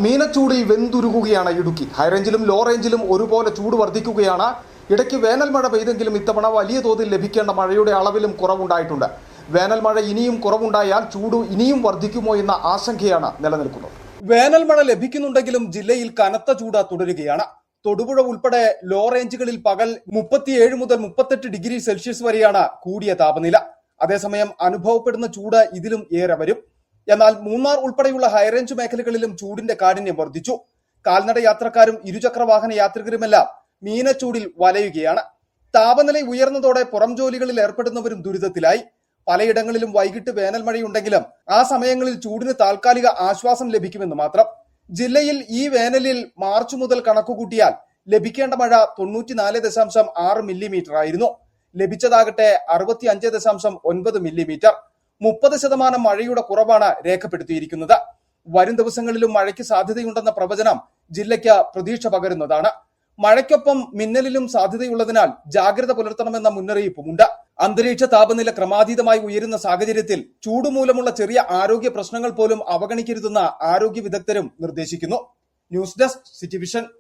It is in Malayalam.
മീനച്ചൂടിൽ വെന്തുരുകുകയാണ് ഇടുക്കി. ഹൈറേഞ്ചിലും ലോ റേഞ്ചിലും ഒരുപോലെ ചൂട് വർദ്ധിക്കുകയാണ്. ഇടയ്ക്ക് വേനൽ മഴ പെയ്തെങ്കിലും ഇത്തവണ വലിയ തോതിൽ ലഭിക്കേണ്ട മഴയുടെ അളവിലും കുറവുണ്ടായിട്ടുണ്ട്. വേനൽ മഴ ഇനിയും കുറവുണ്ടായാൽ ചൂട് ഇനിയും വർദ്ധിക്കുമോ എന്ന ആശങ്കയാണ് നിലനിൽക്കുന്നത്. വേനൽ മഴ ലഭിക്കുന്നുണ്ടെങ്കിലും ജില്ലയിൽ കനത്ത ചൂട് തുടരുകയാണ്. തൊടുപുഴ ഉൾപ്പെടെ ലോ റേഞ്ചുകളിൽ പകൽ 37 മുതൽ 38 ഡിഗ്രി സെൽഷ്യസ് വരെയാണ് കൂടിയ താപനില. അതേസമയം അനുഭവപ്പെടുന്ന ചൂട് ഇതിലും ഏറെ വരും. എന്നാൽ മൂന്നാർ ഉൾപ്പെടെയുള്ള ഹൈറേഞ്ച് മേഖലകളിലും ചൂടിന്റെ കാഠിന്യം വർദ്ധിച്ചു. കാൽനട യാത്രക്കാരും ഇരുചക്ര വാഹന യാത്രികരുമെല്ലാം മീനച്ചൂടിൽ വലയുകയാണ്. താപനില ഉയർന്നതോടെ പുറം ജോലികളിൽ ഏർപ്പെടുന്നവരും ദുരിതത്തിലായി. പലയിടങ്ങളിലും വൈകിട്ട് വേനൽ മഴയുണ്ടെങ്കിലും ആ സമയങ്ങളിൽ ചൂടിന് താൽക്കാലിക ആശ്വാസം ലഭിക്കുമെന്ന് മാത്രം. ജില്ലയിൽ ഈ വേനലിൽ മാർച്ച് മുതൽ കണക്കുകൂട്ടിയാൽ ലഭിക്കേണ്ട മഴ 94.6 മില്ലിമീറ്റർ ആയിരുന്നു. ലഭിച്ചതാകട്ടെ 65.9 മില്ലിമീറ്റർ. 30% മഴയുടെ കുറവാണ് രേഖപ്പെടുത്തിയിരിക്കുന്നത്. വരും ദിവസങ്ങളിലും മഴയ്ക്ക് സാധ്യതയുണ്ടെന്ന പ്രവചനം ജില്ലയ്ക്ക് പ്രതീക്ഷ പകരുന്നതാണ്. മഴയ്ക്കൊപ്പം മിന്നലിലും സാധ്യതയുള്ളതിനാൽ ജാഗ്രത പുലർത്തണമെന്ന മുന്നറിയിപ്പുമുണ്ട്. അന്തരീക്ഷ താപനില ക്രമാതീതമായി ഉയരുന്ന സാഹചര്യത്തിൽ ചൂട് മൂലമുള്ള ചെറിയ ആരോഗ്യ പ്രശ്നങ്ങൾ പോലും അവഗണിക്കരുതെന്ന് ആരോഗ്യ വിദഗ്ധരും നിർദ്ദേശിക്കുന്നു. News desk city vision.